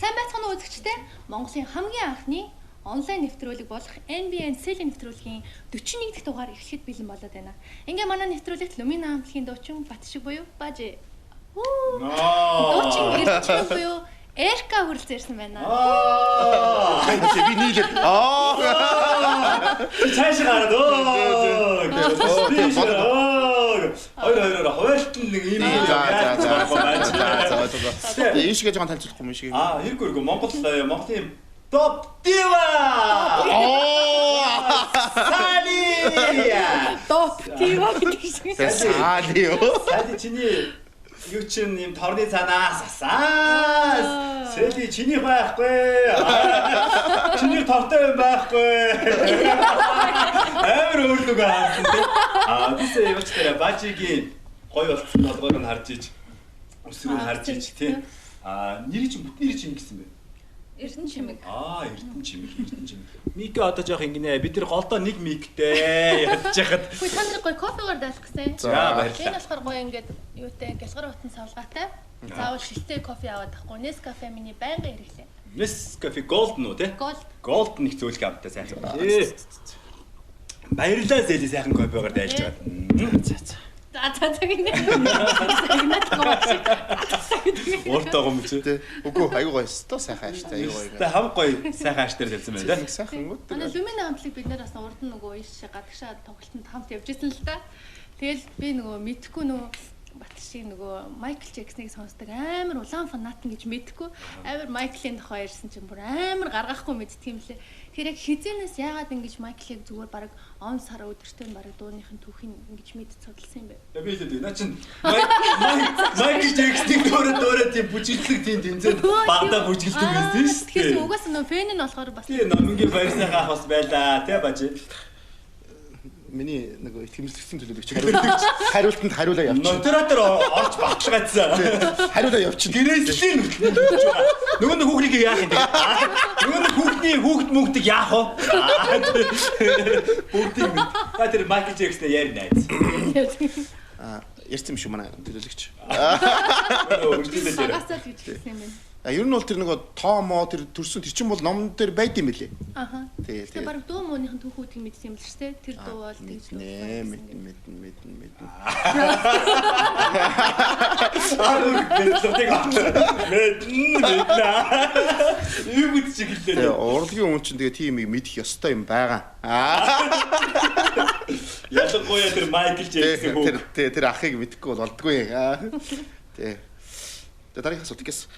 Сайн байцгаана уу үзэгчдээ. Монголын хамгийн анхны онлайн нэвтрүүлэг болох NBN Sale нэвтрүүлгийн 41 дахь дугаар эхлэхэд бэлэн болоод байна. Ингээ манай нэвтрүүлэгт Lumina хамтлагийн дуучин Батшиг буюу Бажи. Дуучин Эрдэнэ буюу Эрка хүрэлцэн ирсэн байна. Би нийлээ. Цааш гараад хоёр хуваалтан нэг ийм энэ шигээ жоохон танилцуулахгүй юм шиг. Хэрэггүй Монголын топ дива. Салия. Топ дива гэдэг шиг. Салио. Сали чиний юу чин юм торны цаанаас асаас. Сали чиний байхгүй. Чиний тортой юм байхгүй. Амар өөрлөг хаасан тий. Бисээ явчихлаа Бажигийн гой болцсон толгойг нь харж иж. Өсрүүг харж иж тий. Нэр чинь бүтнээр чинь ингэсэн бэ? Эрдэнэ чимэг. Эрдэнэ чимэг. Мик одоо жоох ингэнэ. Бид нар голдоо нэг миктэй ядж яхад. Хөөе та нар гоё кофегаар даалах гэсэн. За баярлалаа. Энэ болохоор гоё ингээд юутай гялгар утсан савлгаатай. Заавал шилтэй кофе аваад авахгүй. Nescafe миний байнга хэрэглээ. Nescafe Gold нуу тий? Gold нэг зөөлх амттай сайхан байна. Баярлалаа зэли сайхан кофегаар дайлж байгаа. За гинэ. Ууртаа гом чи. Үгүй айгуу гоё өстө сайхан ааштай айгуу гоё. Тэ хам гоё сайхан ааш дээр тавьсан байна тий. Сайхан гоо. Манай Lumina хамтлаг бид нар бас урд нь нөгөө ийш гадагшаа тоглолтод хамт явж исэн л та. Тэгэл би нөгөө мэдхгүй нөгөө Батшиг нөгөө Майкл Джексоныг сонсдог амар улаан фанатн гэж мэдхгүй амар Майклийн тухай ярьсан чинь бүр амар гаргахгүй мэддэг юм лээ. Тэгэхээр яг хизэнээс яагаад ингэж Майклыг зүгээр баг он сар өдөртөө баг дууныхын түүхийг ингэж мэд цугласан юм бэ? Би л дээ. Наа чин Майкл Джексоныг дөөрөө тийм бүжиглэг тийм тэнцээд багада бүжиглдэг байсан шүү дээ. Тэгэхээр угаасаа нөгөө фэн нь болохоор бас тийм номингийн баярсайхан ах бас байлаа тий Бажи. Миний нөгөө ихэмжлэгчийн төлөөлөгч хариултанд хариулаа явчих. Модератор орж багшгаацсан. Хариулаа явчих. Гэрээслийн нөгөө нэг хүүхнийг яах юм бэ? Нөгөө нэг хүүхд мөгдөг яах вэ? Бүгдийг минь. Тэр Майкл Джексон яар найз. Ярьсан юм шүү манай төлөөлөгч. Өөрчлөлт дээр. Гацаад гэж хэлсэн юм байна. Ер нь бол тэр нөгөө томоо тэр төрсөн тэр чинь бол номон дээр байд юм билээ. Тэгээ баг дуу мууныхын түүхүүдийг мэдсэн юм л шүү дээ. Тэр дуу бол тэгж л мэднэ. Юу гэж хэллээ. Урлагийн хүн чинь тэгээ тийм мэдэх ёстой юм байгаа. Ялангуяа тэр Майкл Джексон хүүг. Тэр ахыг мэдхгүй бол болдгүй. Тэ. Дараагийн асуулт гэсэн.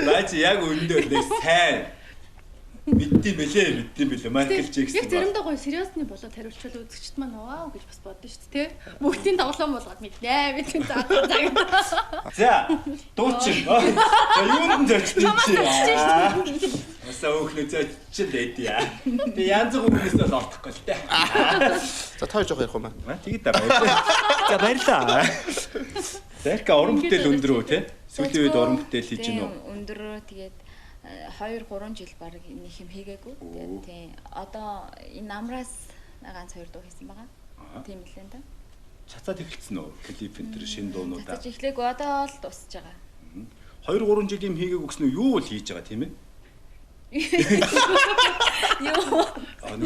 Бачи яг өндөө сайн мэддэм бэлээ Майкл Джексон. Яг заримдаа гоё сериусны болоод хариулчвал үзэгчд маань вау гэж бас бодно шүү дээ. Бүгдийн тоглоом болгоод мэднэ. Мэдэн За дуучин. Юунд зорчтой чи? Асаа өөхнөө зорчил дэдий. Тэг янз бүрээс л олдохгүй л дээ. За та жоох ярих юм аа. Тэгээд баярлалаа. За баярлалаа. Зэрэг уран бүтээл өндөр үү те? Сүүлийн үед уран бүтээл хийж гинөө. Өндөр тэгээд 2-3 жил баг нэг юм хийгээгүй. Тийм. Одоо энэ намраас ганц 2 дуу хийсэн байгаа. Тийм л энэ та. Цацаад эхэлсэн үү? Клип энэ шинэ дуунуудаа. Цацаж эхлэегүй одоо л дуусж байгаа. 2-3 жил юм хийгээгүй гэсэн нь юу л хийж байгаа тийм ээ?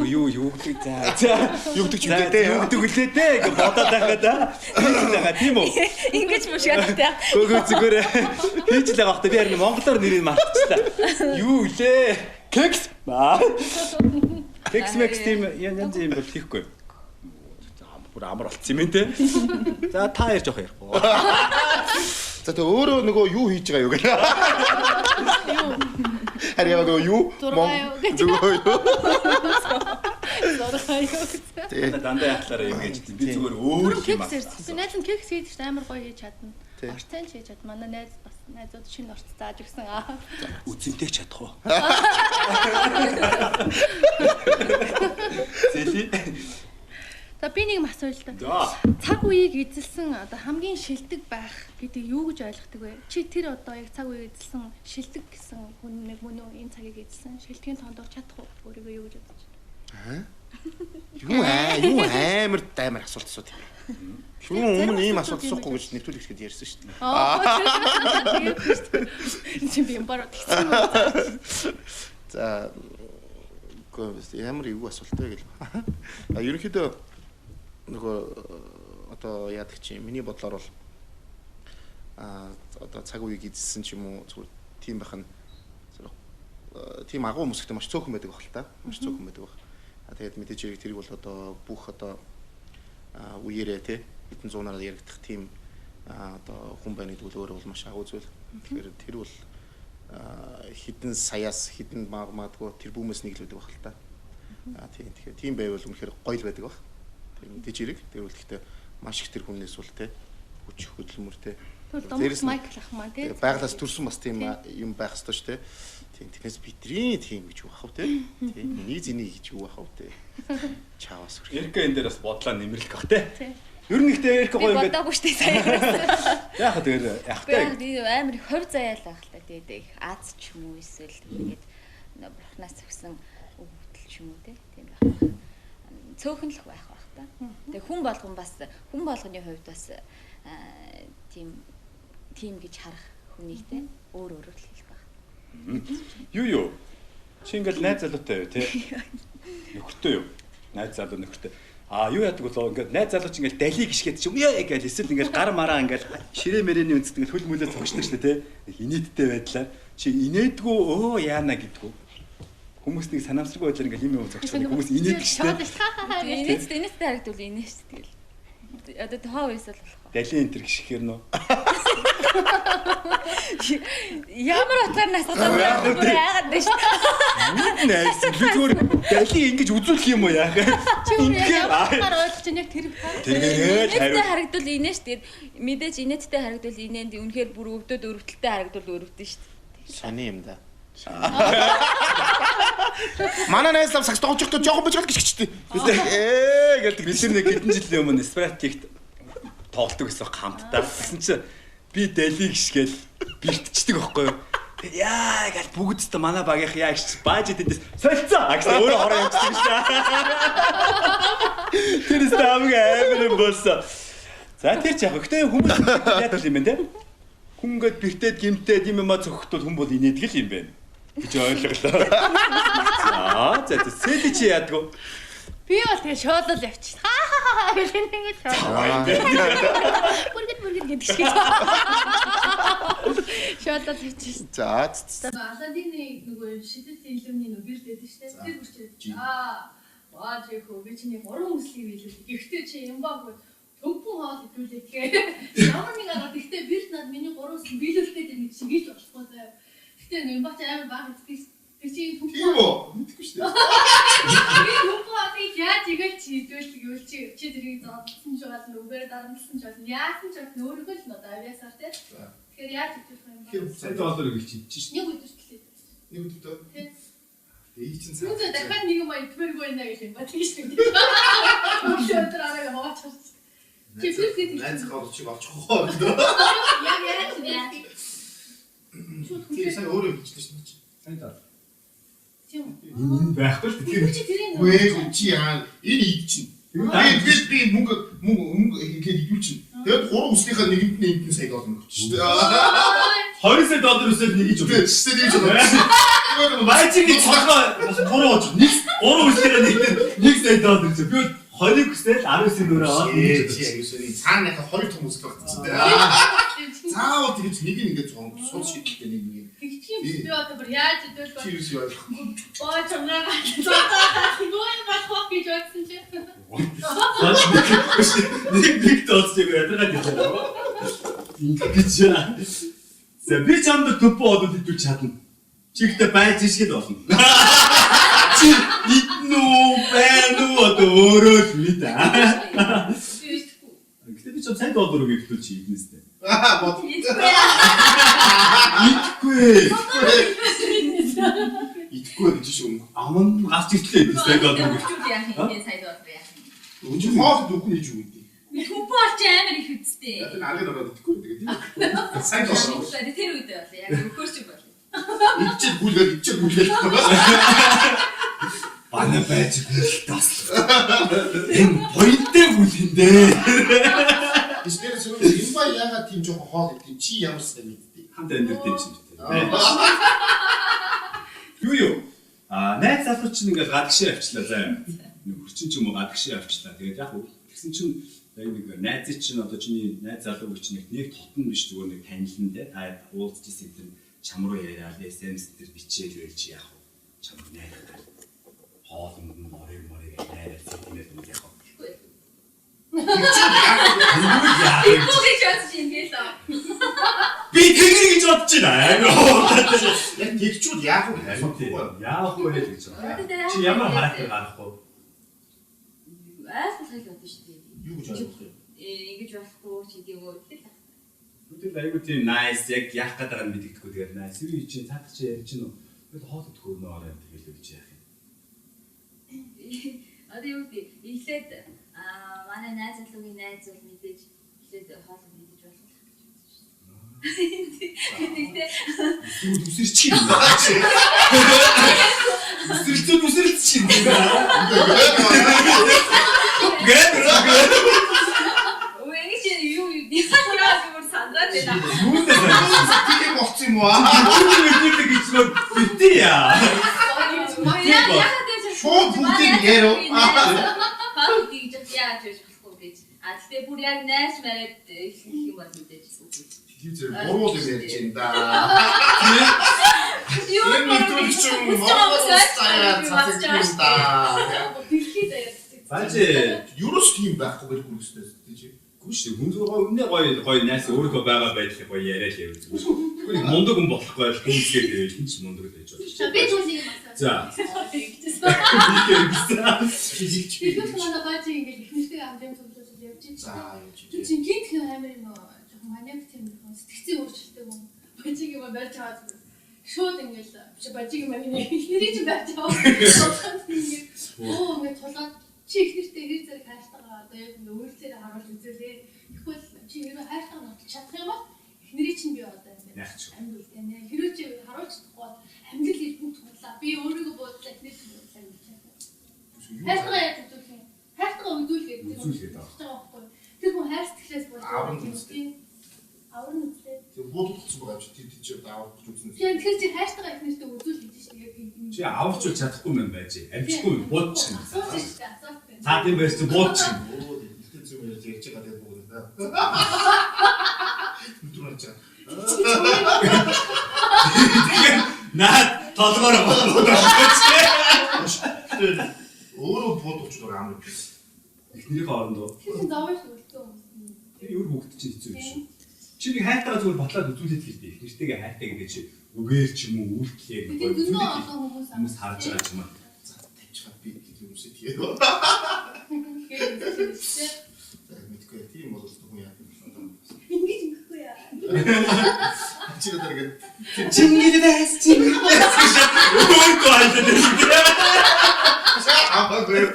Юу гэдэг за юу гэдэг юм дээ юу гэдэг үлээ дээ гэж бодоод байгаа тийм үү ингэж мушгаад та гөө зүгээр хийж л байгаа хөөхтэй би харин монголоор нэрийг мартчихлаа юу үлээ кекс кекс тийм янз юм бол хийхгүй бүр амар болцсон юм те за та ярьж явах ярихгүй за тэ өөрөө нөгөө юу хийж байгаа юу гэнэ харин нөгөө юу нөгөө юу тэгээ дандаа яхалаараа юм гэж би зүгээр өөр юм аа. Би найз нь кекс хийж амар гоё хийж чадна. Орцсон ч хийж чад. Манай найз бас найзууд шинэ орц зааж өгсөн. Үзэнтэй ч чадах уу? Зэли. За би нэг юм асууя л да. Цаг үеийг эзэлсэн одоо хамгийн шилдэг байх гэдэг юу гэж ойлгодог вэ? Чи тэр одоо яг цаг үеийг эзэлсэн шилдэг гэсэн хүн нэг мөн үү энэ цагийг эзэлсэн шилдэгийн тоонд орж чадах уу? Өөрийгөө юу гэж бодож байна? Юу амар асуулт асууд юм. Юу өмнө ийм асуулт асуухгүй гэж нэвтрүүлэг ихэд ярьсан шүү дээ. Чи би юмбарууд гэсэн. За ямар юу асуулттай гэл. Ерөнхийдөө нөгөө одоо яадаг чи миний бодлоор бол одоо цаг үеийг эзэлсэн ч юм уу зүгээр тийм байх нь тийм агуу хүмүүс ихтэй маш цөөхөн байдаг баг л та. Маш цөөхөн байдаг баг. Тэгээд мэдээж тэрийг бол одоо бүх одоо үеэрээ тий хэдэн зуунаар яригдах тийм одоо хүн байна гэдэг бол өөрөө бол маш агуу зүйл. Тэгэхээр тэр бол хэдэн саяас хэдэн магадгүй тэр бүмээс нэг л байдаг баг л та. Тийм тэгэхээр тийм байвал үнэхээр гоё л байдаг баг. Тэр мэдээж хэрэг тэр бол гэхдээ маш их тэр хүнээс бол тий хүч хөдөлмөр тий. Дээрээс майк ах маа тий. Байгалаас төрсөн бас тийм юм байх ёстой шүү тий. Тэрнээс бидний тийм гэж юу ахав те. Тийм. Миний зэний гэж юу ахав те. Чаавас хүрх. Эрка энэ дээр бас бодлоо нэмэрлэх бах те. Ер нь ихтэй эрка гоё ингээд. Бодоогүй штэ сая. Яах вэ яхтай. Би амар их хувь заяал байх л та тэгээд их аз ч юм уу эсвэл тэгээд бурхнаас өгсөн өгдөл ч юм уу те. Тийм байх. Цөөхөнлөх байх бах та. Тэгээд хүн болгоны хувьд бас тийм гэж харах хүнийг те өөр л хэлэх байх. Юу чи ингээл найз залуутай юу те нөхөртэй юу найз залуу нөхөртэй юу яадаг болоо ингээд найз залуу чи ингээл далийг гიშгээд чи яа гэж эсвэл ингээл гар мараа ингээл ширээ мэрэний үндэст ингээл хөл мүлээ цогшдог шүү дээ те инээдтэй байдлаар чи инээдгүү яана гэдгүү хүмүүс нэг санамсаргүй байдлаар ингээл юм юм цогшдог хүмүүс инээдэг шүү дээ инээдтэй харагдвал инээш тэгэл одоо тоо байсал болох далийн энтер гიშгээр нөө Ямар утгаар насгадаа бүр яагаад дэш. Найс зүгээр дали ингэж үзүүлэх юм уу яах. Ингээд ямар ойлгож яг тэр тэргээд инээдтэй харагдвал инээш тэгээд мэдээж инээдтэй харагдвал инээнд үнэхээр бүр өвдөд өрөвдөлтэй харагдвал өрөвдөн шүү дээ. Сони юм да. Манай найз лав сагс тоогч жоохон бочгол гიშгчтэй. Гэдэг бид нэг хэдэн жилийн өмнө Спратикт тоглолтог гэсэн хамтдаа. Гэсэн чи би дали гიშгээл бэртчдэг байхгүй юу. Тэгээд яа гал бүгдтэй манай багийнх яа гэж баажид эдээс солилцоо гэсэн өөрөө хороо явчихсан шүү дээ. Тэр стамг амар юм болсон. За тэр ч яг гэхдээ хүмүүс яадаг юм бэ те? Хүн гээд бэртээд гимтээд юм аа цогтол хүн бол инээдэг л юм байна гэж ойлголоо. За сэли чи яадаг вэ? Би бол тэгээ шоолол явчихсан. Хаа гэх юм ингэж шоолол. Бүргэр гэдэг шиг. Шоолол явчихсан. За. Аладдины нөгөө шидэт илүүмний нөгөө бэрд байдаг шүү дээ. Тэр бүрчээ. Ваа чи хөөг чиний гурван үслийг биелүүлдэг. Гэхдээ чи юм баагүй төгпөн хоол идэвлээ тэгээ. Ямар нэг арга гэхдээ бэрд над миний гурван үслийг биелүүлдэг гэж шигэж болохгүй заяа. Гэхдээ юм бач амар баг идэх. Тэр чи төгпөн. Тийм үү? Мэдгүй шүү дээ. Би төгпөнийг яаж игээл чи идэвлдэг юу чи тэрийг зодсон ч болно үгээр дарамтлсан ч болно. Яасан ч өөрөөгөө л надад авьяасаар те. Тэгэхээр яаж идэх юм бэ? $100 гэж чийж. Нэг үдэрчлээ. Нэг үдтэй. Тийм. Ий чин цаа. Үгүй дахиад нэг юм идмээргүй байна гэх юм ба тийш нэг. Өдөр арай хаваач. Чи фүрсэт найз хавч авчихгүй. Яг яа. Тэр сайн өөрөө хийчихлээ шүү дээ. Сайн даа. Тийм. Энэ байхгүй шүү дээ. Тэр чи тэрийн Үгүй чи яа энэ ид чинь. Би мөнгө ингээд идүүлчихнэ. Тэгээд гурван үслийнхаа нэгэнд нь энд сая доллар өгч шүү дээ. $20 өсөд нэг гэж Тэгээд өгч. чи нэг ч Майчигийн цолгоо гурван өч. Нэг гурван үсгээр нэг сая доллар гэж. Би 20 гэсэл 19-ийн дөрөв аваад. чи яг юусэн цааныхаа хоёр том үсэл багтсан дээ. Заавал тэгж нэг ингээд сул шийдэлтэй нэг юм. тэгчих юм би одоо бүр яаж идвэл Чи юус яа. боо чамраа гоо бахох гэж бодсон чи. Нэг тооцож ядаргаад яваа. Ингэж яа. За би чамд төпөө одод идүүч чадна. Чигтээ байж шигэд болно. Чи иднүү бэнүү одоо өөрөө л мэд. Гэтэ би ч сайн $100 өгөх гэж иднэстэй. Бод. Итгэхгүй гэж шүү. Аман гарч ирлээ $100 өгөх. Яах юм бэ сая доллар яах юм. Өнжи хоол дүүхгүй гэж юу гэдэг. Төпөө ч амар их үсттэй. Яг нь арга дараад итгэхгүй гэдэг тийм. Сайн тоо. Тэр үед бол яг өгөхөр ч бол. Ичээд гүйлгээл. манай байж тас. Энэ поинттэй бүлэндээ. Эсвэл энэ ба яагаад тийм жоохон хоол гэдэг чи ямар сте мэддэг. Хамт амьдэртэй чинь тийм. Юу? Найз залуу чинь ингээд гадагшаа авчлаа заа. Хөрчин ч юм уу гадагшаа авчлаа. Тэгээд яг уу тэгсэн чинь нэг найз чинь одоо чиний найз залуу чинь нэг тотон биш зүгээр нэг танилан те. Та уулзчихсан тэр чам руу яриад SMS дээр бичээд байж яах вэ? Чам найраа. Хоолнд нь морыг найраа сэтгэлээр юм яах вэ? Би тэгэр гэж бодож байна. Яг тэгчүүд яах вэ? Яах вэ гэж байна. Чи ямар характер гарах вэ? Айлтгал бодсон шүү дээ. Юу гэж бодох вэ? Ингэж болохгүй ч гэдэг юм уу гэдэг. Бүгд айгуу тийм nice яг яах гэдэг нь мэддэггүй тэгээд nice. Юу чинь цаадах чи ярьж гинөө. Бид хоолод хөөрнө ороо тэгэл гэж яах юм. Одоо юу гэдэг эхлээд манай найз залуугийн найз бол мэдээж эхлээд хоолод мэдээж болох гэж бодсон шүү дээ. Тэгтээ үсэрч юм байна. Үсэрч чинь Тийм болчих юм уу? Бүгд гэж битээ яа. Шууд бүгдийг яруу. Хаа гэж яаж яаж болохгүй гэж. Тэгтээ бүр яг найс мараад хэлэх юм бол мэдээж үгүй. Тийм зэрэг буруу юм ярьж байна да. Юу Энэ мэдүүлэг чинь монгол цааяа цацсан да. Дэлхийд аяа. Баажи Юурс тийм байхгүй гэж гүнстэй тийм. Гүш хүн өмнө гоё найс өөрөө байгаа байдлыг гоё яриад явж. Тэгвэл мундаг хүн болохгүй бол хүнсгээд ирэл хин ч мундаг байж болно. Би зүйлийг басаа. За. Би манай баажи ингээд их нэртэй амдын төвлөж явж байна. За яаж Чи чинь гинт амар юм уу? Жоохон маниак тийм сэтгцийн өөрчлөлттэй юм. Баажиг юм барьж аваад шууд ингээд чи баажиг юм аа нэрийг чи барьж аваад. Оо ингээд тулгаад чи их нэртэй хэр зэрэг хайртайгаа одоо яг ингээд өөрлөөр харуулж үзүүлээ. Тэгвэл чи нэр хайртайгаа нотч чадах юм бол их нэрийг чинь би одоо ингээд амьд үлдэнэ. Хэрвээ чи харуулж чадахгүй амьд л бүгд тулаа. Би өөрийгөө буудлаа их нэр чинь хайртайгаа яаж үзүүлэх юм? Хайртайгаа үзүүлгээд Үзүүлгээд байгаа. Тэр хүн хайр сэтгэлээс болж аврын үзлээ. тийм бодогдсон байгаа чи тийм чи авах гэж үзсэн. Тэгэхээр чи хайртайгаа их нэртэй үзүүл гэж шүү дээ. Яг юм. Чи авахчул чадахгүй юм байж. Амжихгүй буудчих. Асууж шүү дээ. Асуух. Та тийм байж чи буудчих. Ихтэй зүйл ярьж байгаа гэдэг бүгд да. Нүтрэж чаа. Наад толгоор бодож. Өөрөө бодогч байгаа амар биш. Эхнэрийн хоорондоо. Тэр чинь заваа шүү дээ. Юу хөвгт чи хэцүү биш. Чи нэг хайртайгаа зүгээр батлаад үзүүлээд хэлдэг. Эхнэртэйгээ хайртай гэдэг чи үгээр ч юм уу үйлчлээ Тэр зөндөө олон хүмүүс харж байгаа юм аа. За тавьчихад би гэдэг юм шиг тийм. За мэдгүй тийм бол хүн яа юм шиг байна. Ингэж ингэхгүй яа. Чи надад Чингидэс чингидэс. Өөр гоолдод. Амбай.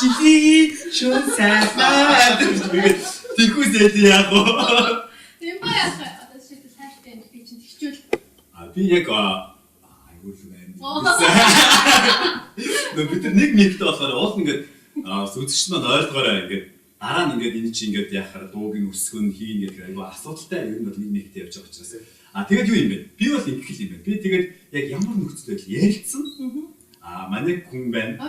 Чи шонсаа. Тэгвэл яах вэ? Тийм ба яах вэ? Одоо шийдэл сайртай юм би чинь тэгчүүл. Би яг айгуул байна. Бид нэг нэгтэй болохоор уул ингээд үзэгч маань ойлгоорой ингээд дараа нь ингээд энэ чинь ингээд яхаар дуугийн өсгөн хийн гэх айгуу асуудалтай ер нь бол нэг нэгтэй явж байгаа учраас. Тэгээд юу юм бэ? Би бол ингэх юм байна. Би тэгээд яг ямар нөхцөл байдал ярилцсан. Манай хүн байна.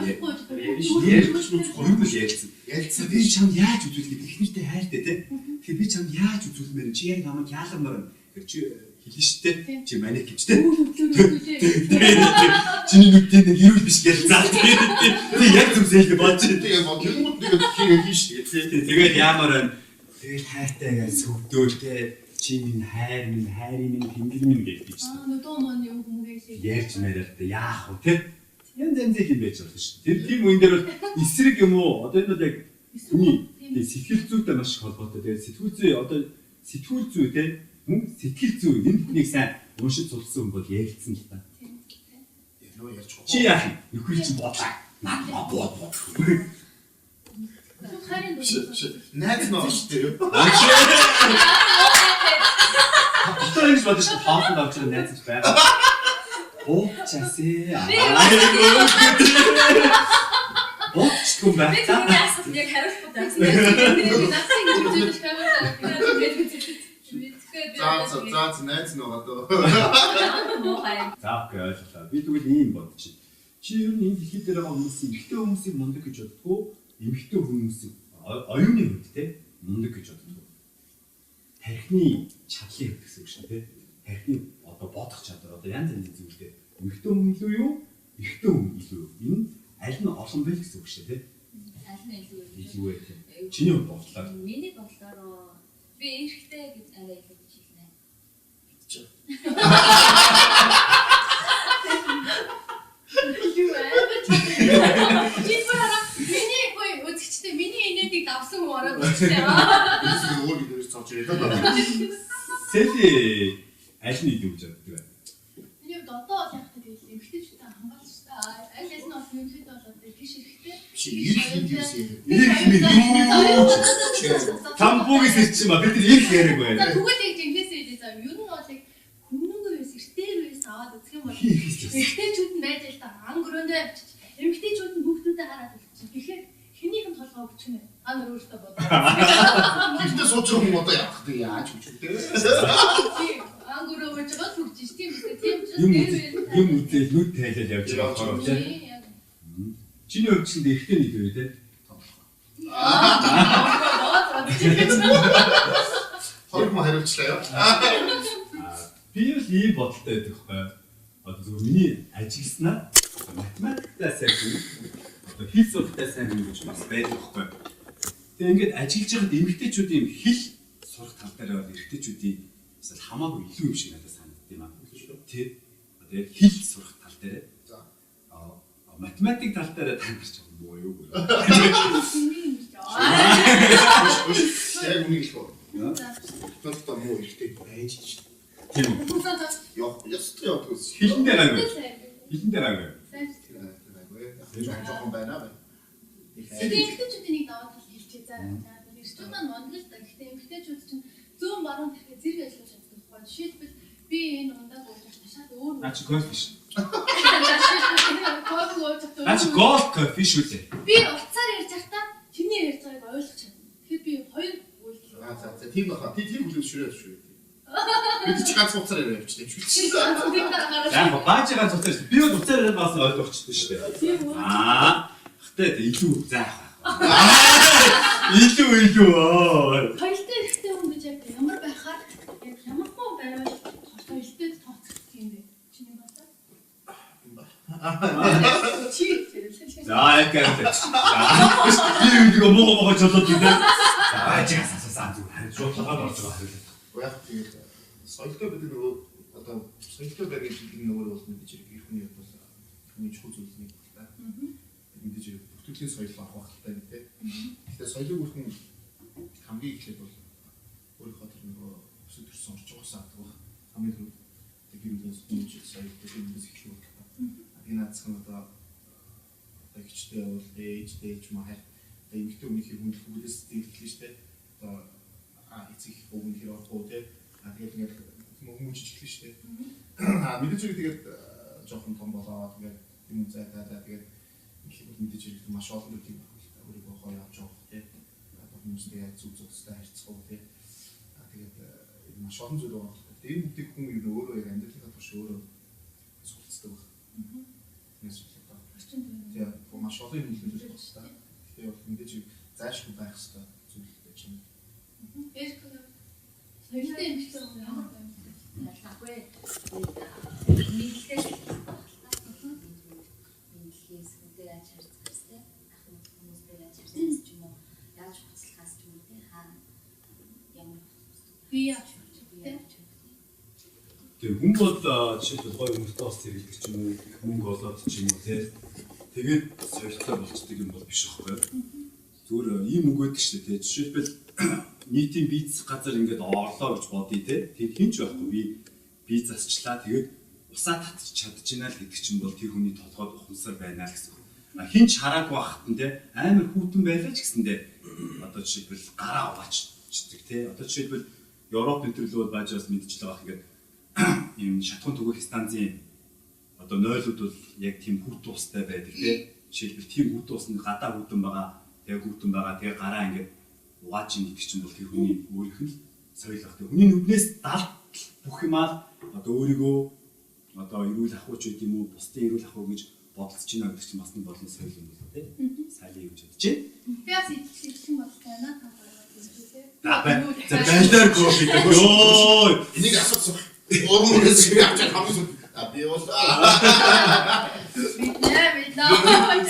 Ярилцсан. Би чамд яаж үзүүлэх гэдэг ихнэртэй хайртай тий. Тэгэхээр би чамд яаж үзүүлмээр чи яг намайг яаламаар гэр чи хэлнэ штэ. Чи манайх гэж тий. Чиний нүдтэй нэг ирүүл биш гэж заа тий. Ти яг зүсэлгээ бодож тий. Яг юм нэг хийх штэ тий. Тэгээд яамаар байна. Тэгээд хайртайгаа сөвдөөл тий. Чи минь хайр минь хайрын минь тэнгэр минь гэж би чинь. Нүдөө маань юм хүмүүст Ярьж мээрээ яах вэ тий. Янз янзын юм байж болно шүү. Тэр тийм үн дээр бол эсрэг юм уу? Одоо энэ бол яг хүний сэтгэл зүйтэй маш их холбоотой. Тэгээд сэтгүүл зүй одоо сэтгүүл зүй тий мөн сэтгэл зүй энэ хүнийг сайн уншиж судалсан хүн бол ярилцсан л та. Нөө ярьж байгаа. Чи яах юм? Нөхөр чи бодлаа. Наад бод. харин Найз нөө шүү дээ. Одоо ингэж бодож шүү хаалтанд авч байгаа найз байна. Буугчаасээ. Буугчгүй байх Би та. түүний асуулт яг хариулахгүй байсан. Нацгийн гэж үзүүлж камераа За найз нөгөө дөө. За окей ойлголоо. Би тэгвэл ийм бодчих. Чи ер нь энэ дэлхий дээр байгаа хүмүүсийн эмэгтэй хүмүүсийг мундаг гэж боддгоо, эмэгтэй хүмүүсийг оюуны хувьд те мундаг гэж боддгоо. Тархины чадлын хувьд гэсэн үг шин те. Тархины одоо бодох чадвар одоо янз янзын зүйлтэй. Эмэгтэй хүн илүү юу? Эрэгтэй хүн илүү юу? Энэ аль нь олон бэ гэсэн үг шин те. Аль нь илүү вэ? Илүү вэ те. Чиний хувьд бодлоо. Миний бодлоор би эрэгтэй гэж арай илүү гэж хэлнэ. Миний хөөе үзэгчтэй миний инээдийг давсан хүн ороод үзчихлээ. Эсвэл өөр юм зовж ирээд. Сэли аль нь илүү гэж боддог вэ? Миний одоо бол яг тэгэл эмгтээчтэй хамгаалж та. Аль аль нь бол нэмлээд бол одоо тийш эрэхтэй. Тамбугis ирчих ба бид ирэх яриг За байна. тэгвэл яг жинхнээсээ хэлээ за. Ер нь бол яг хүмүүнгөө бас эртээр үес аваад үзэх юм бол эмгтээчүүд нь байж л та ангөрөөндөө авчиж. Эмгтээчүүд нь хүүхдүүдэд хараад үлдчих. Тэгэхээр хэнийх нь толгой өгч гэнэ. Та нар өөртөө бодоо. Гэхдээ сууж байгаа хүн одоо яах вэ? Яаж гэж үү? Ангөрөө байж байгаа зүгж ш. Тийм үстэй. Тийм ч Юм үзэл нүд тайлал явж байгаа болохоор тийм. Чиний хувьд чинь эртний нэг үү те. Хориг ма хариуцлаа юу? Би л ийм бодолтой байдаг байхгүй. Одоо зөвхөн миний ажигласнаа математиктаа сайн хүн одоо хэл сурахтаа сайн хүн гэж бас байдаг байхгүй. Тэгээ ингээд ажиллаж байхад эмэгтэйчүүдийн хэл сурах тал дээр бол эрэгтэйчүүдийн эсвэл хамаагүй илүү юм шиг надад санагддаг юм аа. Тэ. Одоо яг хэл сурах тал дээр. За. Математик тал дээр таньж байгаа муу юу гэх. Яг үнийг л боо. Тэгтээ муу ихтэй байж ш. Тийм үү. Ястаа явдаг ус. Хэлэн дээр аа. Хэлэн дээр аа. Жохон байна. Эмэгтэйчүүдийн нэг даваад хэлчихээ за. Эрчүүд маань мондог л да. Гэхдээ эмэгтэйчүүд чинь зүүн баруун тэрхээ зэрэг ажиллаж чаддаг байхгүй. Жишээлбэл би энэ ундааг ууж шал өөр. Наач кофе ш. Кофе ууж чаддаг. Наач голд кофе шүү дээ. Би уцаар ярьж байхдаа чиний ярьж байгааг ойлгож чадна. Тэгэхээр би хоёр үйлдэл. За тийм баха. Тийм хүлээж шүрээд шүү. Бид чи ганц уцаар яриа явчихсан юм шиг. Яг баажгаа цуцаар би бол уцаар яриад бас ойлгочихсон шүү дээ. Тийм үү. Хтээд илүү заах. Илүү. Хоёртой ихтэй хүн гэж яг ямар байхаар яг ямар хүн байвал хоёртой тооцох юм бэ? Чиний бодлоо. Чи За яг гэнэ. Би үнийг муу жолоод байна. За баажгаа сасаа зүгээр харин шуудлага орж байгаа хэрэг. Яг тэгээд соёлтой бид нөгөө одоо соёлтой байгаад бидний нөгөө бол мэдээж хэрэг хүний хувьд бол хүний чухал зүйлс нэг л та. Мэдээж хэрэг бүтэлийн соёл авах хэрэгтэй нэг тийм. Гэхдээ соёлыг бүрхэн хамгийн эхлээд бол өөрийнхөө тэр нөгөө өсөж төрсөн орж байгаа саад байх хамгийн түрүү гэрүүлээс хүмүүж соёл гэрүүлээс эхлэх байх та. Энэ наацх нь одоо ихтэй бол ээжтэй ч маа одоо эмэгтэй хүмүүсийн хүндлэлээс зэглэлээ штэ. Одоо эцэг өвгөн хэр орох уу те. Тэгээд ингээд хүмүүж эхлэх штэ. Мэдээж хэрэг тэгээд жоохон том болоо тэгээд юм зайдаа тэгээд их мэдээж хэрэг маш олон зүйлийг өөрийгөө гоё авч явах те. Одоо хүмүүстэй яг зүг зүгстэй харьцах уу те. Тэгээд маш олон зүйл байгаа. Тэгээд энэ бүтээх хүн юу өөрөө яг амьдралынхаа турш өөрөө суралцдаг баг. Тэгээд маш олон юм хэлж байгаа шүү дээ. Тэгэхээр бол мэдээж заашгүй байх хэрэгтэй зүйлтэй чинь. Соёлтой эмэгтэй хүн ямар байна? Ялгаагүй. Нийлхээс нийлхээс үдээ яаж харьцах хэрэгтэй. Ах хүмүүстэй яаж харьцах ч юм уу. Яаж хуцлахаас ч юм уу тий хаа ямар Би яаж Тэгээ хүн бол жишээлбэл гоё хүмүүстэй бас зэрэгдэх ч юм уу, мөнгө олоод ч юм уу тий. Тэгээд соёлтой болцдог юм бол биш аахгүй. Зүгээр ийм үг байдаг шүү дээ тий. Жишээлбэл нийтийн бизнес газар ингээд орлоо гэж бодъё тий. Тэр хинч байхгүй би бизнесчлаа тэгээд усаа татчих чадчихна л гэдэг чинь бол тэр хүний толгойд ухамсар байна л гэсэн. Хинч хараагүй байхад нь тий амар хүүтэн байлаа ч гэсэндээ одоо жишээлбэл гараа угаачдаг тий. Одоо жишээлбэл Европ энэрлүүд баажаас мэдчихэл байгаа ингээд ийм шатхуун түгэх станцын одоо нойлууд бол яг тийм хүр туустай байдаг тийм. Жишээлбэл тийм хүр туус нь гадаа хүдэн байгаа. Тэгээ хүдэн байгаа. Тэгээ гараа ингээд угааж ин гэдэг чинь бол тэр хүний өөрийнх нь соёл баг. Хүний нүднээс далд бүх юмаа одоо өөрийгөө одоо эрүүл ахуйч гэдэг юм уу, бусдын эрүүл ахуй гэж бодолцож байна гэдэг чинь бас нэг болон соёл юм болоо тийм. Сайлын гэж бодож байна. Би бас итгэсэн болтой байна. За байлаар гоо гэдэг. Йоо, энийг асуусан. Өөрөөс чи авч хамгийн би бол Бид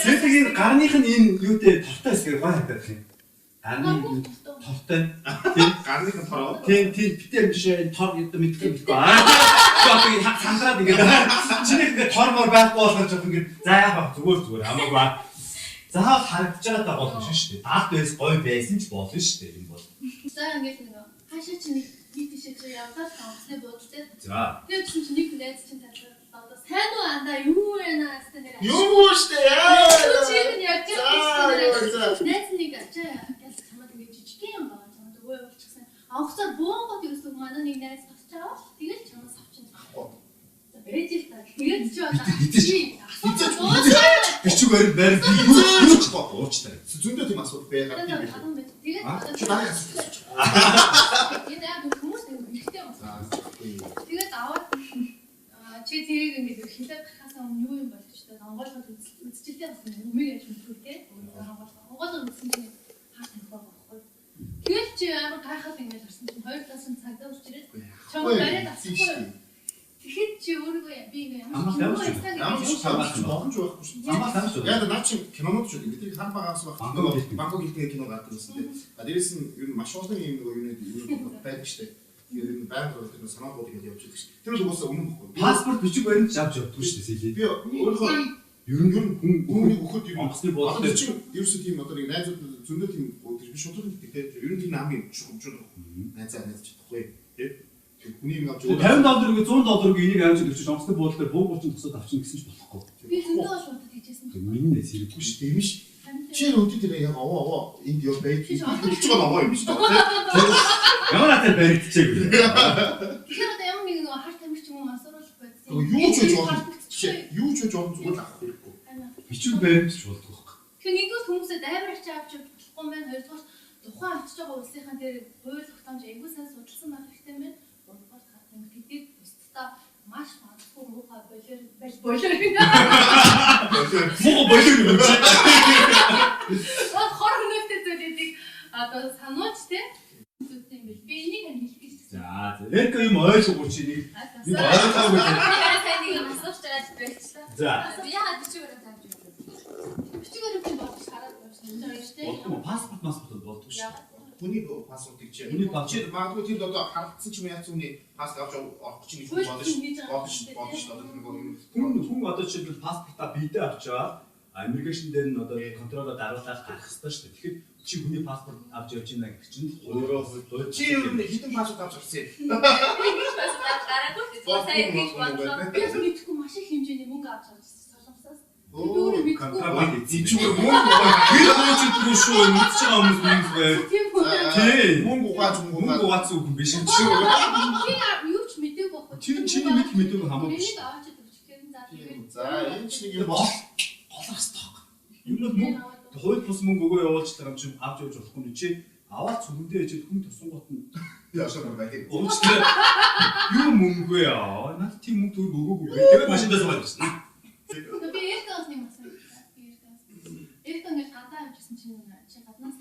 Сэтгийн гарных нь энэ юу дээ тортой хэсгээр гой хатаад юм. Гарны тортой. Тийм гарных нь тороо. Тийм битээр биш тор гэдэг мэдгүй байхгүй. Шопыг сандраад ингээд чиний ингээд тормор байхгүй болохоор ч ингээд за яах зүгээр хамаагүй. Заавал харагдаж байгаа даа болно шүү дээ. Даалт байс гой байсан ч болно шүү дээ юм бол. За ингээд нэг хаашаа чи нэг тийшээ чи явдаа таамсны бодолтой. За. Тэгээд чи нэг найз чинь талбар одоо сайн уу андаа юу вэ наастай нэр. Юу штэ яа. Чи энэ яг тийм найз нэг ачаа яс чамд ингээд жижиг юм байгаа. Чамд өвөө болчихсан. Авахсаар буунгот ерөөсөө манай нэг найз тосч аваад тэгээд чамаас авчин. За бэрэж та. Тэгээд чи одоо бичиг барь юу ч уучтай. Зөндөө тийм асуудал байгаа. тэгээд чи дараах асууж. энэ яг хүмүүс нэг ихтэй байна. Тэгээд аваад чи тэрийг ингээд хилээд гахаас өмнө юу юм болж та онгойлгод үзчихлээ бас өмнө яаж мэдгүй те. Онгойлгод үзсэн чинь хаа таньгаа байхгүй. Тэгээд чи амар гайхаад ингээд харсан чинь хоёр талаас нь цагдаа урч ирээд чамд бариад авчихгүй. Тэгэхэд чи өөрөө би ингээд Ямар ч боломж байхгүй шүү. Яг наа чи кинонод шүү. Бидний хан багаас Бангкок хэлтэй кино гардаг гэсэн тийм. Дээрээс нь ер нь маш олон юм нэг байдаг шүү дээ. Ер нь байнга тэр санаа бодлого гэж явж байгаа шүү. Тэр бол уусаа өмнө бохгүй. Паспорт бичиг баримт авч явдаг шүү дээ сэлээ. Би өөрөө ер нь хүмүүний өгөхөд ер нь онгоцны бодлого чи ерөөсөө тийм одоо нэг найзууд зөндөө тийм би шудраг гэдэг тийм ер нь тийм хамгийн чухал найзаа чадахгүй тийм. Хүний юм авч $50 гээ $100 гээ энийг авч өгч онгоцны буудлаар буугуул чинь тусаад авчихна гэсэн ч болохгүй. би зөндөө шууд хийжсэн. Миний нэс хэрэггүй шүү. тийм биш. Чи өдөө тэр яг аваа энд яа байж хийж байгаа аваа юм шүү. Ямар атаа баригдчихээг үү? Тэгэхээр одоо ямар нэг харт амир ч юм уу асууруулах байсан. Юу ч хийж болно. Юу ч хийж болно зүгээр л авах хэрэггүй. Бичиг баримт ч болдог байхгүй. Тэгэхээр нэгдүгээр хүмүүсээ даймар ачаа авч болохгүй байх. Хоёрдугаар тухайн очиж байгаа улсынхаа дээр хууль тогтоомж айгүй сайн судалсан байх хэрэгтэй юм байна. Гуравдугаар хат амир гэдэг бусдаа маш магадгүй муухай болоор болоор юм. Муу болоо юм чи. Хор хөнөөтэй зүйлүүдийг одоо санууч те. Зүйлтэй юм бэл. Би энийг хэлэх гэж байна. За яг юм ойлгоогүй чи нэг ойлгоогүй. Сайн нэг юм асууж байгаа байцлаа. За. Би яагаад бичиг баримт авч явах вэ? Бичиг баримт бодож хараад байсан юм байна шүү дээ. Болдгоо паспорт болдог шүү. Хүний паспортыг чи. Хүний паспорт. Чи магадгүй тийм одоо харагдсан ч юм яац үний паспорт авч орох чинь гэж бодож шүү. Хүн одоо жишээлбэл паспортаа бидээ авчаад иммиграшн дээр нь одоо контролоо даруулаад гарах хэрэгтэй шүү дээ. Тэгэхээр чи хүний паспорт авч явж байна гэх чинь өөрөө Чи юу нэг хитэн паспорт авч ирсэн. Ингэж бас гараагүй тийм сайн ингэж бодлоо. Би мэдхгүй маш их хэмжээний мөнгө авч авчихсан солонгосоос. контрабанд эзэмшүүр мөнгө чи шүү мэдж байгаа хүмүүс мөнгө бай. Тийм үү. Тийм. Мөнгө угааж үг биш юм чи. Би юу ч мэдээгүй байхгүй. Чиний мэдээгүй хамаагүй. Энийг аваад өгчихсэн за тэгээд. За энэ ч нэг юм бол Голох стоок. Юу л мөнгө хууль бус мөнгө өгөө явуулчихлаа юм чи авч явж болохгүй нь чи аваад цүгэндээ ээжэд хүн тусангууд нь яашаа байдаг. уучлаа. Юу мөнгө вэ яа? Наад тийм мөнгө төгөг өгөөгүй. Тэгээд машиндаа суугаад ирсэн. Би эртээс нэг асуу. Эртээ нэг гадаа явжсэн чинь чи гаднаас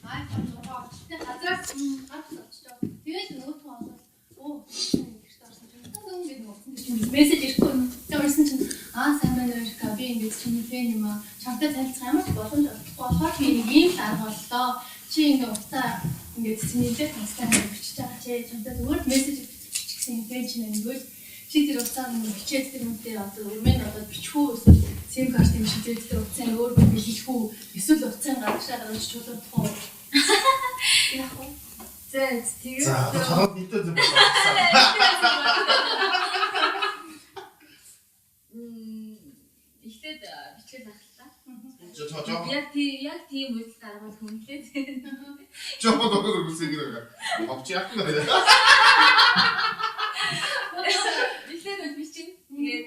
аа хамраа очтой газраас гацж очиж. Тэгээд нөгөөтгөө олоод оо гэрт орсон чинь ингээд нуусан чинь мессеж ирэхгүй. Тэгсэн чинь сайн байна Эрика би ингээд чиний фэн юм аа. Чамтай танилцах ямар ч боломж олдохгүй болохоор би нэг юм арга боллоо. Чи ингээд уцаа ингээд чинийтэй танилцсан бичиж байгаа чи чамтай зүгээр мессеж бичсэн фэн чинь ингээд чи тэр уцаа бичээд тэр үнтэй одоо өрмэн одоо бичхүү эсвэл сим карт юм шийдээд тэр уцаа өөр бүр хэлэхүү эсвэл уцаа гадагшаа гаргаж чуулгах уу. Яг уу. Тэгээд За хараад нийтэд зөв байна. Эхлээд бичгээд ахлаа. Жоо. Яг тийм үйлдэл гаргавал хүнлээ. Жоо догоо үсэг гэрээ. Ховч яах вэ? Эхлээд бичин. Тэгээд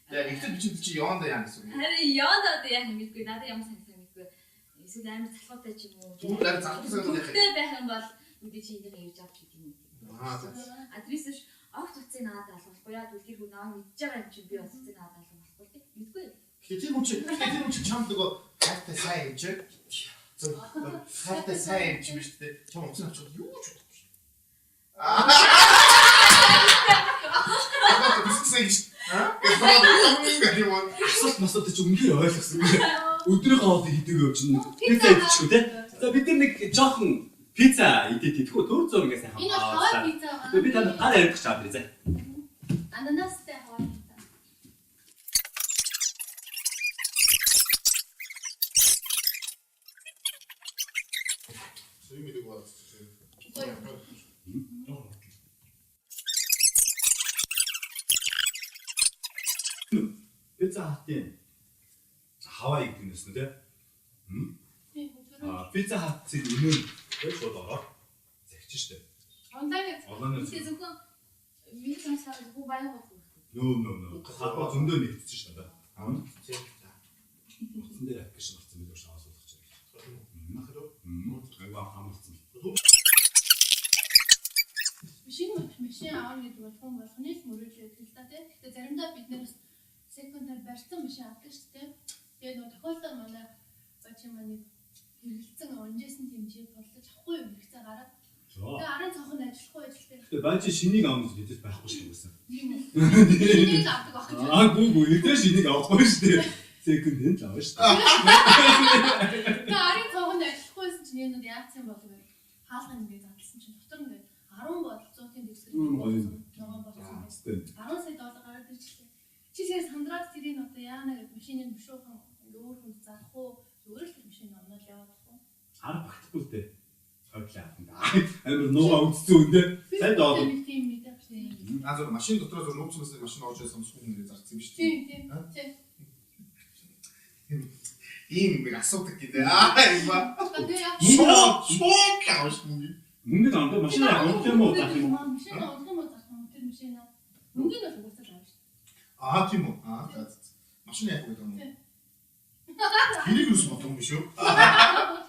Яг ихтэй бичиж чи яванда яа гэсэн юм. Харин яванда одоо яг мэдгүй надад ямар санагдсан мэдгүй. Эсвэл амар залхуутай ч юм уу. Зүгээр яг залхуутай санагдах. Тэгтээ байх юм бол үдэ чи энийг явж авч гэдэг юм. Адресш огт утсыг надад алгахгүй яа түлхэр хүн аа мэдж байгаа юм чи би бас утсыг надад алгахгүй тий. Мэдгүй. Тэр хүн чи чамд нөгөө хайртай сайн юм чи. Хайртай сайн юм чи биш үү? Чам утсыг авчих юу ч бодохгүй шүү. Асуулт масуулт чи үнэхээр ойлгосон. Өдрийнхөө хоолыг хийдэг юм чинь пицца идчихгүй те. За бид нар нэг жоохон пицца идээд идэхгүй төр зур ингээ сайхан. Энэ хаваа пицца байгаа. Би танд гар ярих гэж чадраа за. Ананастай хаваа пицца. Сүүм идэг бол. Пицца хатын хаваа идэх юм гэсэн те. Пицца хатын өмнө яг шууд ороо. Загч штэ. Онлайн зөвхөн миний цаасаа зөвхөн баян болох. Нөө. Хаваа зөндөө нэгдсэн штэ да. Утсан дээр аппликейшн гарсан байдаг шаа асуулах чинь. Айгаа хамарсан. Машин аавна гэдэг бол хүн болгоны мөрөж байдаг л да тийм. Гэхдээ заримдаа бид нэр секундаар барьсан машин авдаг шүү дээ. Тэгээд нөгөө тохиолдол манай бачи маань хэрэгэлцэн онжсэн хэмжээ бодлож авахгүй юм хэрэгцээ гараад. Тэгээд арын цонхонд ажиллахгүй ажилтай. Тэгээ бачи шинийг авах гэж бидээс байхгүй шүү гэсэн. Шинийг авдаг байх гэж. Гүү эдгээр шинийг авахгүй шүү дээ. Секунд л авах шүү. Тэгээд арын цонхонд ажиллахгүйсэн чинь энэ яатсан болов вэ? Хаалган ингээд задлсан чинь дотор ингээд 10 болцоотын дэвсгэр ногоон болсон. 10 сая доллар гараад ирчихлээ. Чи тэгээ сандраад тэрийг одоо яана гэдэг машиныг бишүүхэн ингээ өөр хүнд зарах уу? Зүгээр л машин оноод явах уу? Хар багтахгүй л дээ. Хойлоо авах. Амар нуугаа үдцсэн үндэ. Сайн доо. Тийм мэдээ. Зүгээр машин дотроо зөв нууцнаас машин орж ирсэн сүм ингээ зарцсан юм шүү Тийм. Ийм нэг асуудаг гэдэг. Има. Шок авах юм. Мөнгөд амдаа машин авах юм уу заах юм. Машин авах юм уу заах юм. Тэр машин мөнгөд бол угаасаа авах шүү. Тийм үү. Машин яг гэдэг юм. Тэрийг юус мотон биш үү?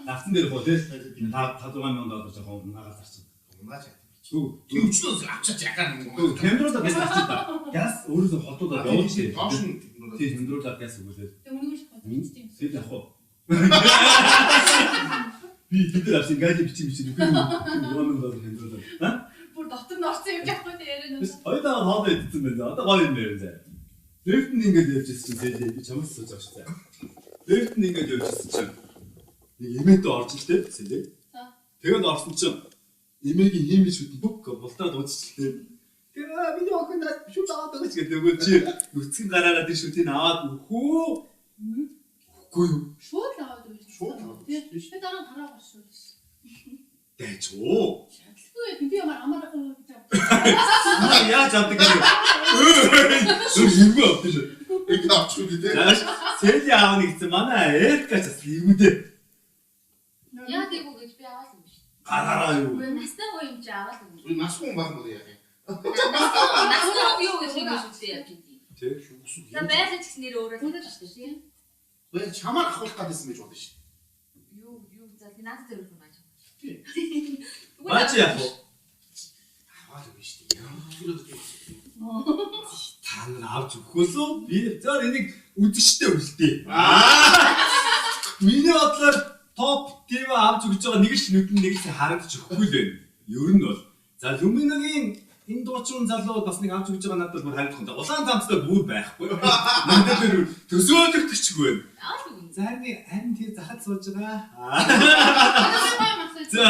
Давсан дээр хоо те. 500,000 доллар жоохон нагаа зарсан. Унаач. Зүг. Тэр өчнөөс авчаач яхаа юм. Камеруудаа газ авчих та. Газ өөрөөсөө хотуудаа явуулж дээ. Доош нь тийм хөндрүүлээд газ өгүүлээд. Тэг мөнгө шиг бодчих тийм. Тэгэл явах уу. Би тэдэр авсан газ бичиж үгүй юм. 1,000 доллар хөндрүүлээд. Бүр дотор нь орсон юм яахгүй те яриа нөө. Хоёулаа хоол идсэн байна. Одоо гоё юм байна заа. Дэвтэн ингэж явжсэн чинь зээлээ би чамаас сууж авч заа. Дэвтэн ингэж явжсэн чинь нэг имэд орж л дээ зээлээ. Тэгээд орсон чинь имэгийн хиймэл шүтэн бүк бултаад үзчихлээ. Тэгээ миний охин над шүт аваад байгаа ч гэдэг нөгөө чи нүцгэн гараараа тэр шүтийг аваад өгөө. Үгүй юу? Шууд л аваад өгч. Шууд аваад. Тэгээд дараа нь хараа гаршгүй. Дайч уу. Шатлгүй би амар гэж Яаж авдаг юм? Юу авдаг шүү. их авчих үү те. Сэли аавна гэсэн манай эркач бас ийгүүдээ. Яа дээгүү гэж би аваад юм биш. Гараараа юу? Настай гоё юм чи аваад юм. Би нас хүн байх юм уу яах юм? Настай юу гэж ингэж үстэй явж идэв. Тэг. За байлаа ч гэсэн нэр өөрөө л шүү дээ. Бая чамаар ахуулах гэдсэн байж болно шүү. Юу за би надад зөвлөх юм ааж. Бач яах вэ? Аваад өгнө шүү дээ. Та нар авч өгөхөөсөө би зөөр энийг үдштэй үлдээ. Миний бодлоор топ тим авч өгч байгаа нэг л нүдэн нэг л харагдаж өгөхгүй л байна. Ер нь бол за Люминогийн энэ дуучин залуу бас нэг авч өгч байгаа надад бүр харагдах юм да. Улаан цамцтай бүр байхгүй. Надад бүр төсөөлөгдчихгүй байна. Аваад өгнө. За харин тийм захад сууж байгаа. За. За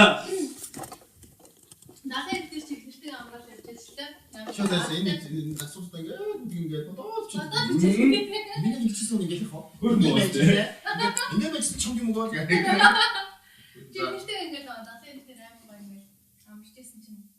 Дахиад тэр чих хэрэгтэй амрал явж ажиллаа. Шоудаас энэ асуултаа ингээд бодоод чи. Миний хэлчихсэн нэг ялах уу? хөр мөөстэй. Ингээд байж чонги юм уу? Чи нэгтэй ингээд дахиад тэр аймаг ингээд амжижсэн чинь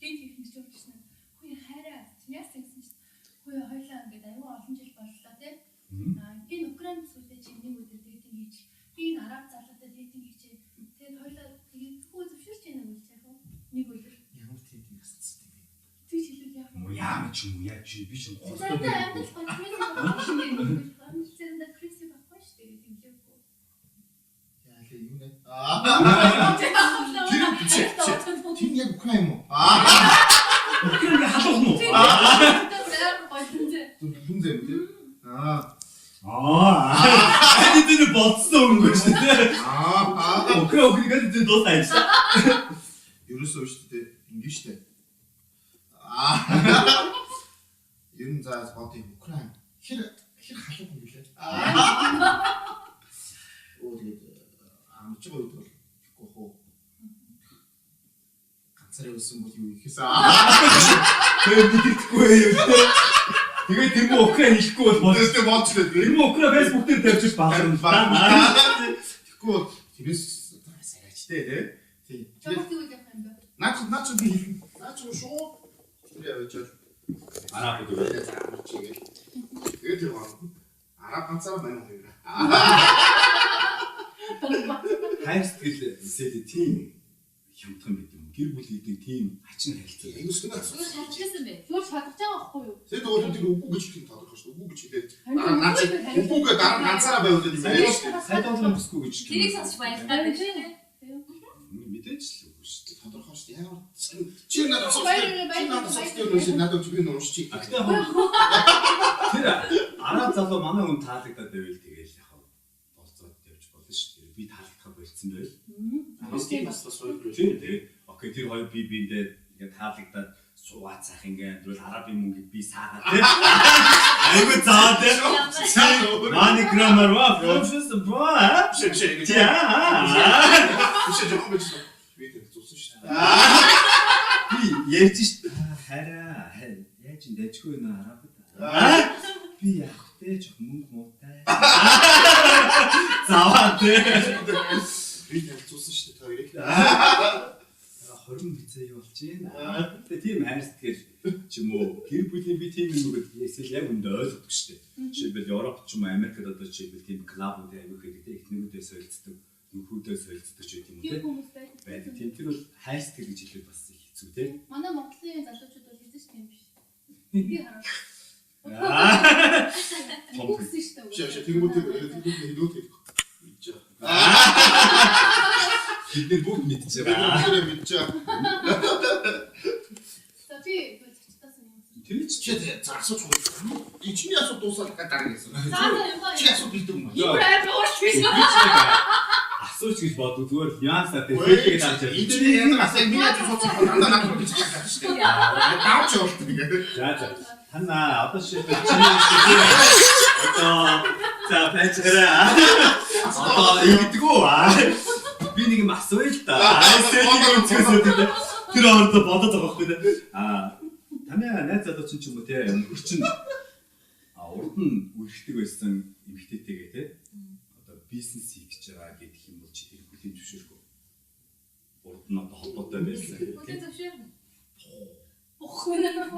гинт хийх гэж өгчсэн. Хүй хайраа. Яас гэсэн чинь хүй хоёлаа ингээд аюу олон жил боллоо тий. Энэ Украин бүсгүйтэй чи нэг өдөр дэйтинг хийж. Би энэ араб залуутай дэйтинг хийчээ. Тэгээд хоёлаа тэгээд хүү зөвшөөрч яана гэж яах вэ? Нэг өдөр. Ямар тийм асуусан юм бэ? Тэг хэлээд яах вэ? Яамч юм яаж би ч юм За амт конкрет амт криси баггүй шүү дээ тэмлэхгүй. Яа л юм нэ. Тэр яг Украин юм уу? Украин халуун уу? Хүнзээ үү? Эдгээр бодсон өнгө шүү дээ. Украин гэдэг дуусаа юм. Ерөөсөө шүү дээ. Ингээ шүү дээ. Ер нь заас бодъё Украин. Хэр халуун юм гэлээ. Оо тэгээд амж байгаа үед бол тэгэхгүй хоо. Ганцаараа өссөн бол юу ихээс тэгээд мэддэхгүй юм. Тэгээд тэр мө Украин хэлэхгүй бол бодсон бодч лээ. Тэр мө Украин Facebook дээр тавьчих баасан. Тэгэхгүй тэрээс сайжтэй тий. Чамд юу яах юм бэ? Наач би хэлнэ. Наач шүү. Тэр явж Араб гэдэг. Тэгээд тэр араб ганцаараа байна уу гэх. Хайр сэтгэл эсээд тийм хямдхан байт юм. Гэр бүл гэдэг тийм хачин харилцаа. Энийг Зүгээр шалчихсан бэ? Зүгээр шалгаж байгаа байхгүй юу? тэгээд өөр тэр үгүй гэж хэлсэн тодорхой шүү. Үгүй гэж хэлээд наач үгүйгээ дараа ганцаараа байвал гэдэг юм. Сайд олон өсгүй гэж. Тэрийг сонсч баярлалаа гэж тийм. Мэдээж л үгүй шүү дээ. Тодорхой шүү. Яг чи надад сонсдог надад би уншчих. Гэхдээ тэр араб залуу манай хүн таалагдаад байвал тэгээл яхав болцоод явж болно шүү дээ. Би таалагдах болцсон байл. Тийм бас хоёр Тийм тийм. Окей тэр хоёр биендээ ингээд таалагдаад суугаад цаах ингээд бол арабын мөнгөийг би саагаад тийм. Айгуу заа тийм. Мани граммар ва флошс боо. Биш. Би тэр зүсэн шүү. Би ярьж шít. Хараа яаж энэ дэжгүй нэ арабад. Би яах вэ? Жох мөнгө муутай. Заваа тийм. Би тэр зүсэн шүү та хоёрыг. 20 бицээ юу болж байна. Тэгээ тийм хайр сэтгэл ч юм уу гэр бүлийн би тийм юм уу эсвэл яг үндэ ойлгохгүй шүү дээ. Жишээлбэл Европ ч юм уу Америкт одоо жишээлбэл тийм клубүүд аягүй хэрэгтэй эхнэрүүдээ солилцдог, нөхрүүдээ солилцдог ч юм уу тийм. Байдаг. Тийм тэр бол хайр сэтгэл гэж хэлээд бас их хэцүү тийм. Манай Монголын залуучууд бол хэзээ ч тийм биш. Би хараад. Үгсэн шүү дээ. Шээ тэгмүүд хэлүүд хэлэх. Бид бүгд мэдж Би тэр мэдж байгаа. За би зочдоос юм. Тэр чи асууж байгаа. Ичний асуу дуусаад дараа гэсэн. За юм ба. Чи асуу билдэг юм. Юу амар ууш. асууч гэж боддог зүгээр нюансаа тэгээд харж байгаа. Ичний ямар асуу миний асуусан дандаа надад гэж байгаа шүү дээ. Даавч болт тэгээд. За. Хана одоо шийдэж за бачгараа. Одоо ингэдэггүй. Би нэг юм асууя л да. Тэр хоорондоо бодоод байгаа байхгүй дээ. Таны найз залууч ч юм уу те хөрчин урд нь үргэлжлдэг байсан эмэгтэйтэйгээ те одоо бизнес хийх гэж байгаа гэдэг юм бол чи тэр бүлийн зөвшөөрөхгүй. Урд нь одоо холбоотой байсан. Бүлийн зөвшөөрнө.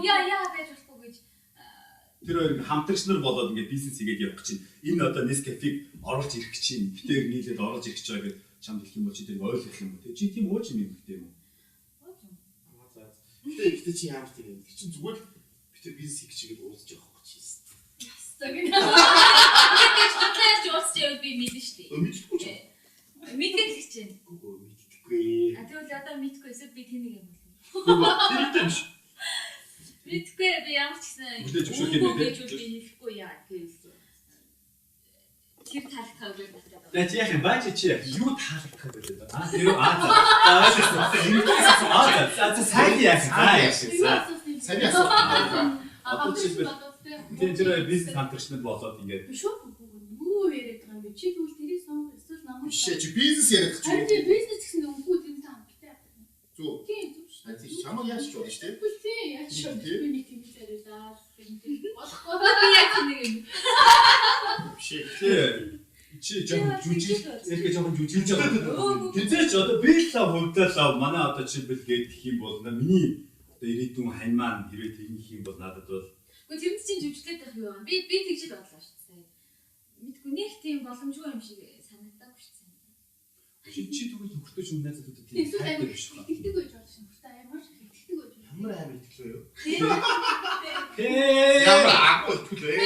Яа байж болохгүй гэж. Тэр хоёр хамтрагч нар болоод ингээд бизнес хийгээд явах чинь энэ одоо Nescafe-г оруулж ирэх чинь битээр нийлээд оруулж ирэх гэж байгаа гэдэг чамд хэлэх юм бол чи тэрийг ойлгох юм уу те чи тийм ууч юм эмэгтэй юм уу? Гэтэ чи ямар тийм юм. Чи зүгээр битэр бизнес хийх чигээр уулзж байгаа хөөх чи. Ястаа гэнэ. Тэгэж уулзч явал би мэднэ шүү дээ. Мэдхгүй ч. Мэддэг л гэж байна. Үгүй мэдхгүй. Тэгвэл одоо мэдхгүй эсвэл би тэнийг юм бол. Тэр биш. Мэдхгүй би ямар ч гэсэн Бүлээж өгшөх юм бэ? гэж үл би хэлэхгүй яа гэвэл тэр таалагдхаагүй байна. За чи яах юм баа чи юу таалагдах вэ? Тэр за сайн яах юм. Сайн асуу. Одоо жишээлбэл тэр бизнес хамтрагч нар болоод ингээд Биш үү? Юу яриад байгаа юм бэ? Чи тэгвэл тэрийг сонгох эсвэл намайг. Биш чи бизнес яриад гэж Харин тийм бизнес гэсэн үгүй тийм хамттай. Зүг. Тийм зүг шүү. Тийм чамаг яаж ч болно шүү дээ. Үгүй тийм яаж ч би нэг тийм яриалаа. Болохгүй. Би яг тэнийг юм. Биш. чи жоохон жүжиг эргээ жоохон жүжиглж байгаа. Тэзээч одоо би л хувьдаа манай одоо жишээлбэл гэх юм бол миний одоо ирээдүйн хань маань хэрвээ тэгэх юм бол надад бол Гэхдээ тэр чинь жүжиглээд байх юу? Би тэгж л бодлоо шүү дээ. Мэдгүй нэг тийм боломжгүй юм шиг санагдаагүй шүү дээ. чи тэгвэл нөхөртөө ч үнэ найзууд тийм Эсвэл хайртай амар биш хаа. итгэдэг байж болно шүү. Нөхөртэй амар итгэдэг байж болно. Ямар амар итгэлөө юу? Ямар агуу итгэлээ.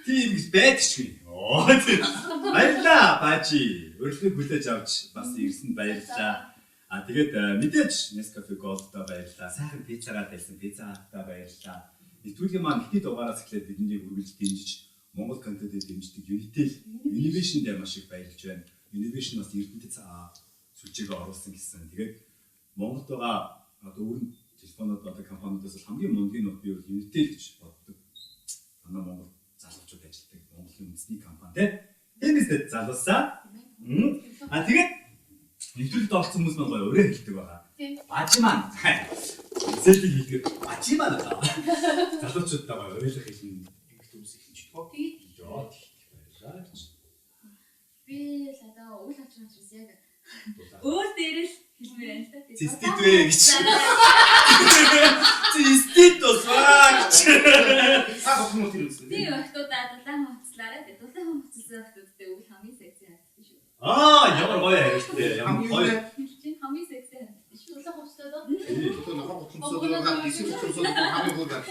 Тийм гэж байдаг ч юм. Оо тийм. Баярлаа баажи. Өөрөлдөө хүлээж авч бас ирсэнд баярлалаа. Тэгээд мэдээж Nescafe Gold-до баярлалаа. Сайхан пиццагаа тавьсан пиццаатаа баярлалаа. Нэвтрүүлгийн маань ихний дугаараас эхлээд бидний үргэлж дэмжиж Монгол контентэд дэмждэг Unitel Innovation дээр маш их баярлж байна. Innovation бас Эрдэнэт сүлжээгээ оруулсан гэсэн. Тэгээд Монголд байгаа одоо өөрөнд телефонод одоо компаниудаас хамгийн мундаг нь би бол Unitel гэж боддог. Манай Монгол залуучууд ажилладаг Монголын үндэсний компани тийм ээ залуусаа. Тэгээд нэвтрүүлэгт орсон хүмүүс маань гоё өрөө хэлдэг байгаа. Бажи маань. Селфи хийдэг. Бажи маань аа. Залуучуудаа гоё өрөөлөх хэлнэ. Ингээд хүмүүс ихэнчдгоо. Яа баярлаа. Би л одоо үйл хачмаач яг өөр дээрэл хэлмээр байна л та. Цистит вэ гэж. Цистит усваач. Саа хүмүүс тэр үсэн. Би охтуудаа дулаан хувцлаараа дулаан хувцсан охтуудтай үйл хамгийн секси харагдсан шүү. Ямар гоё харагдтээ. Ямар гоё. Хамгийн секси харагдсан шүү. Дулаан хувцтай доо. Тэр нохоо гутамсаад диск гутамсаад хамгийн гол байх.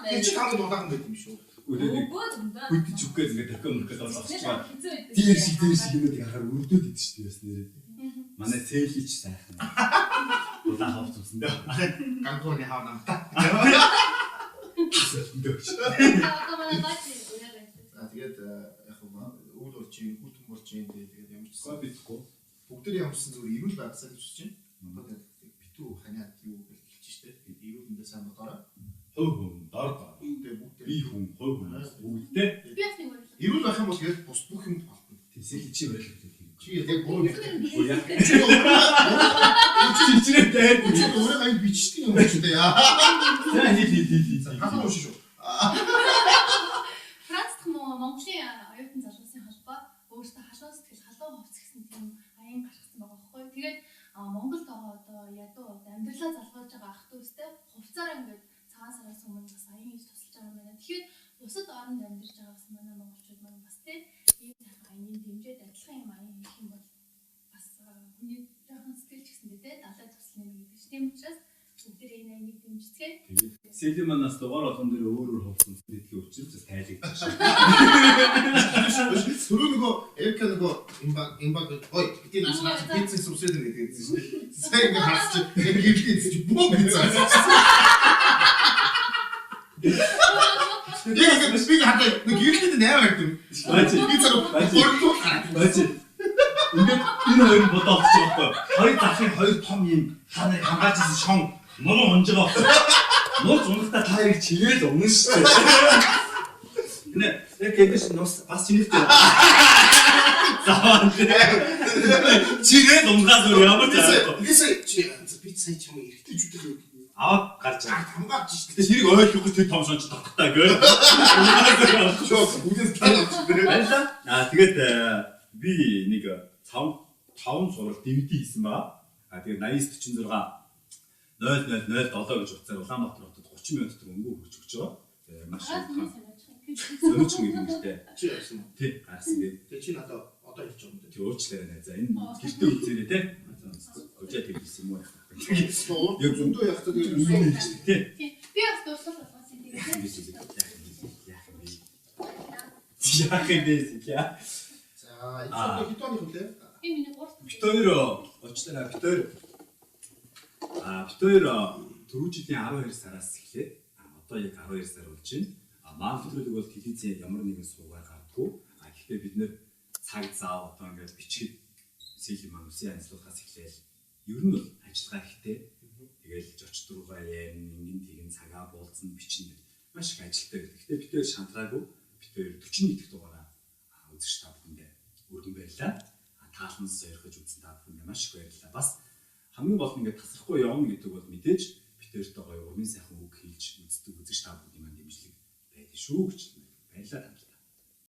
Тэр чи хамгийн дулаахан байт юм шүү. Үдчих үгүй зүгээр тохиом мөрөхөд олчихгаа. Тэр шиг юмыг харахаар өрдөөд идэв шүү дээ бас нэрээ. Манай цээлич сайхан. Дулаан хувцсан дээ. Ганконы хаа намта. Тэгээд яг үйл орчин, хүлтэн болчин тэгээд ямар ч гэсэн бихгүй. Бүгд ямарсан зүгээр ирүүл байгаасаа гэж үзэж байна. Одоо битүү ханиад юу гэж хэлж штэ. Ирүүлэндээ сайн бодорой. Хөө дор. Тэгээд бүгд би хүн хой хүн бүгдээ. Би бас нэг үйл. Ирүүл байх юм бол тэгээд бус бүх юм болно. Тэсэл чи байлаа. Чи яг боо нэг. Яг чи дээд чи өөрөө гай бичдэг юм шүү дээ. За хий. Хасаа ууш шүү. Францд Монголын оюутан залуусын холбоо өөртөө халуун сэтгэл халуун хувц гэсэн тийм аян гаргасан байгаа байхгүй. Тэгээд Монголд одоо ядуу амьдралаа залгуулж байгаа ах дүүстэй хувцаараа ингээд цагаан сараас өмнө бас аян хийж тусалж байгаа юм байна. Тэгэхээр бусад оронд амьдарч байгаа бас манай монголчууд маань бас тийм ийм сайхан аяны дэмжээд адилхан юм аян хийх юм бол бас хүний жоохон сэтгэлч гэсэндээ тийм далай тусал нэмэ гэдэг чинь. Тийм учраас бүгдээ энэ аяыг дэмжицгээ. Сэлийн манаас дугаар болгон дээр өөр хувцсан сэтгэлийн өвчнөс тайлагдаж байна. Түрүү нөгөө Эрка нөгөө имбаг ой бити нас бизнес үсээд гэдэг чинь сайн ингээд хасч яг хэлдэг чи боо гэж заасан. Яг би хатаа нэг хэлдэг нээр гэдэг. Би цаа бордоо бачи. Ингээд энэ хоёр бодоолж байгаа байхгүй. Хоёр дахин хоёр том юм ханаа хамгааж исэн шон нуруу унж байгаа. Нууц унахта та яг чигээл өмнө шүү дээ. Нэ яг ингэж нус бас чинийтэй. Заа. Чигээл унгаас өөр ямар цаа. Би сая ч юм эргэтэй жүдэл аваад гарч хамгаалж шүү. Тэгээ хэрэг ойлгохгүй тэр том шонч тогттой гээ. Бүгд тань авчих. Баярлалаа. Тэгээд би нэг 5 сурал DVD хийсэн баа. Тэгээд 8946 0007 гэж утсаар Улаанбаатар хотод 30 минут өнгөө хурж өгч байгаа. Тэгээд маш сонирч юм гэдэг. Чи яасан уу? Тий, гарсан дээ. Тэгээ чи надад одоо хэлж байгаа юм дээ. Тий, уучлаарай нэ. За энэ гэртээ үзээрэй те. Гожаа тэгсэн юм уу? Яг зөндөө яг та тэгээ үгүй хэлчихдэг те. Би бас дуусгал болгосон тийм. Яах юм бэ? За, энэ хитоны хүлээ. Би миний 3 битээр очлаа битээр түрүү жилийн 12 сараас эхлээд одоо яг 12 сар болж байна. Маань нэвтрүүлэг бол телевизээр ямар нэгэн суугаар гардаггүй. Гэхдээ бид нэр цаг зав одоо ингээд бичгэд сэлийн манусын ажиллагаас эхлээл ер нь бол ажиллагаа ихтэй. Тэгээл зочд руугаа ярин ингэн тэгэн цагаа буулцсан бичнэ маш их ажилтай. Гэхдээ бид тээр шантраагүй бид тээр 41 дэх дугаараа үзэж та бүхэндээ өргөн баярлалаа. Таалнаас сойрхож үзсэн та бүхэндээ маш их баярлалаа. Бас хамгийн гол нь ингээд тасрахгүй явна гэдэг бол мэдээж бид тэртэй гоё урмын сайхан үг хэлж үздэг үзэж та бүхэний маань дэмжлэг байдаг шүү гэж баярлалаа.